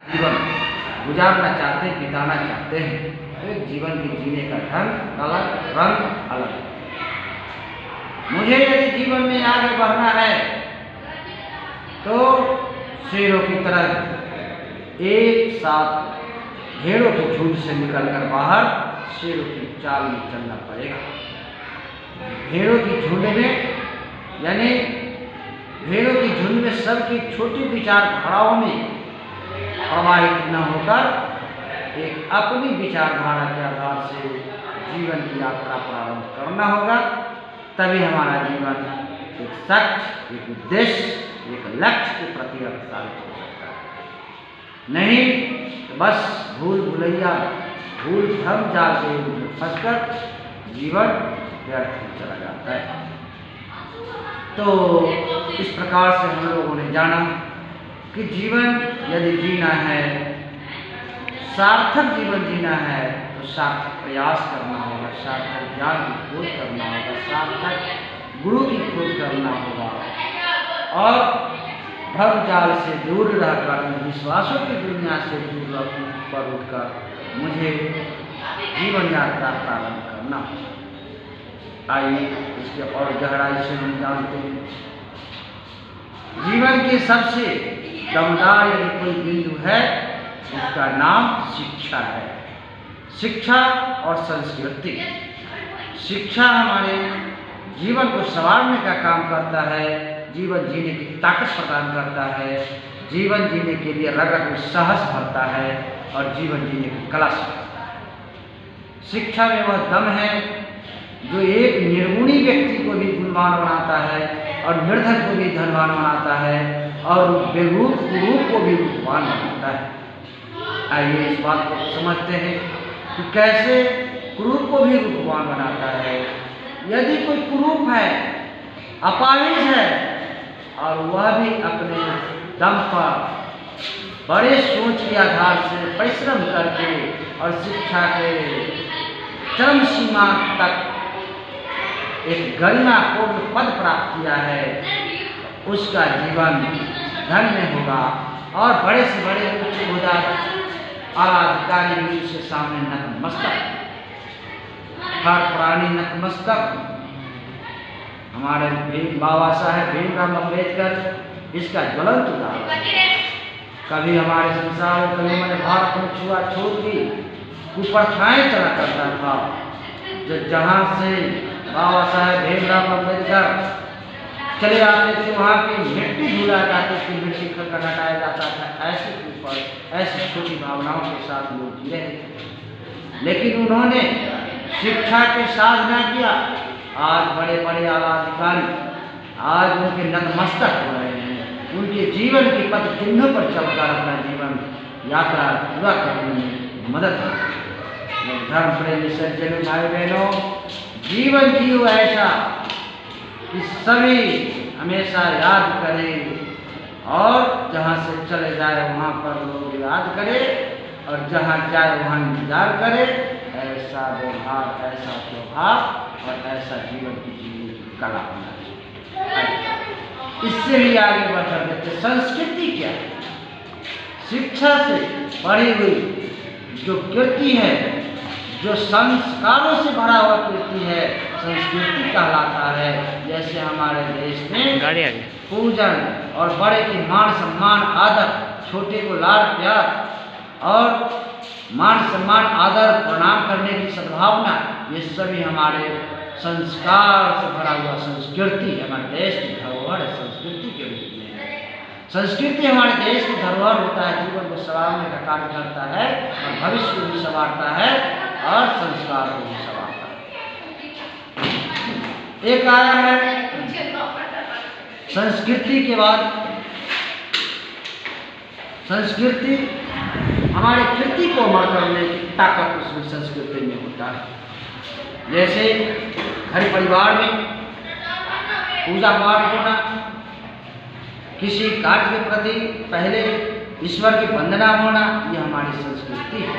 जीवन गुजारना चाहते हैं, बिताना चाहते हैं, तो एक जीवन के जीने का ढंग अलग, रंग अलग। मुझे यदि जीवन में आगे बढ़ना है तो शेरों की तरह एक साथ भेड़ों के झुंड से निकलकर बाहर शेरों की चाल में चलना पड़ेगा। भेड़ों की झुंड में यानी भेड़ों की झुंड में सबकी छोटी विचारधाराओं में प्रवाहित न होकर एक अपनी विचारधारा के आधार से जीवन की यात्रा प्रारंभ करना होगा। तभी हमारा जीवन एक सच, एक उद्देश्य, एक लक्ष्य के प्रति अग्रसर हो सकता है। नहीं तो बस भूल भुलैया, भूल भ्रम जाल के फंसकर जीवन व्यर्थ हो चला जाता है। तो इस प्रकार से हम लोगों ने जाना कि जीवन यदि जीना है, सार्थक जीवन जीना है तो सार्थक प्रयास करना होगा, सार्थक ज्ञान की खोज करना होगा, सार्थक गुरु की खोज करना होगा और भ्रम जाल से दूर रहकर, विश्वासों की दुनिया से दूर पर उठकर मुझे जीवन यात्रा प्रारंभ करना। आइए इसके और गहराई से हम जानते हैं। जीवन के सबसे दमदार यदि कोई बिंदु है उसका नाम शिक्षा है। शिक्षा और संस्कृति। शिक्षा हमारे जीवन को संवारने का काम करता है, जीवन जीने की ताकत प्रदान करता है, जीवन जीने के लिए रगत में साहस भरता है और जीवन जीने की कला सिखाता है। शिक्षा में वह दम है जो एक निर्गुणी व्यक्ति को भी गुणवान बनाता है और निर्धन को भी धनवान बनाता है और बेरूप कुरूप को भी रूपवान बनाता है। आइए इस बात को समझते हैं कि कैसे कुरूप को भी रूपवान बनाता है। यदि कोई कुरूप है, अपाहिज है और वह भी अपने दम पर बड़े सोच के आधार से परिश्रम करके और शिक्षा के चरम सीमा तक एक गरिमापूर्ण पद प्राप्त किया है, उसका जीवन धन्य होगा और बड़े से बड़े उच्च होदा आला अधिकारी भी उसके सामने नतमस्तक, हर प्राणी नतमस्तक। हमारे बाबा साहेब भीमराव अम्बेडकर इसका ज्वलंत उदाहरण। कभी हमारे संसार में, कभी हमारे भारत में छुआछूत की कुप्रथाएं चला करता था। जहाँ से बाबा साहेब भीमराव अम्बेडकर चले आते थे वहाँ की मिट्टी धुला जाती थी, मिट्टी खड़का हटाया जाता था। ऐसी छोटी भावनाओं के साथ लोग जी रहे थे, लेकिन उन्होंने शिक्षा के साधना किया। आज बड़े बड़े आला अधिकारी आज उनके नतमस्तक हो रहे हैं, उनके जीवन के पथ चिन्हों पर चलकर अपना जीवन यात्रा पूरा करने में मदद करते। धर्म प्रेमी सज्जनों, भाई बहनों, जीवन जियो ऐसा कि सभी हमेशा याद करें और जहाँ से चले जाए वहाँ पर लोग याद करें और जहाँ जाए वहाँ इंतजार करें। ऐसा व्यवहार, ऐसा स्वभाव और ऐसा जीवन की जीने की कला होना चाहिए। इससे भी आगे बढ़ सकते। संस्कृति क्या है? शिक्षा से पढ़ी हुई जो कीर्ति है, जो संस्कारों से भरा हुआ कीर्ति है, संस्कृति कहलाता है। जैसे हमारे देश में पूजन और बड़े की मान सम्मान आदर, छोटे को लाड प्यार और मान सम्मान आदर प्रणाम करने की सद्भावना, ये सभी हमारे संस्कार से भरा हुआ संस्कृति है। हमारे देश की धरोहर है, संस्कृति के रूप में है। संस्कृति हमारे देश की धरोहर होता है, जीवन को संवारने का कार्य करता है और भविष्य को भी संवारता है और संस्कार को भी संवारता है। एक आया है संस्कृति के बाद संस्कृति, हमारे कृति को अमर करने की ताकत उसमें संस्कृति में होता है। जैसे घर परिवार में पूजा पाठ होना, किसी कार्य के प्रति पहले ईश्वर की वंदना होना, यह हमारी संस्कृति है।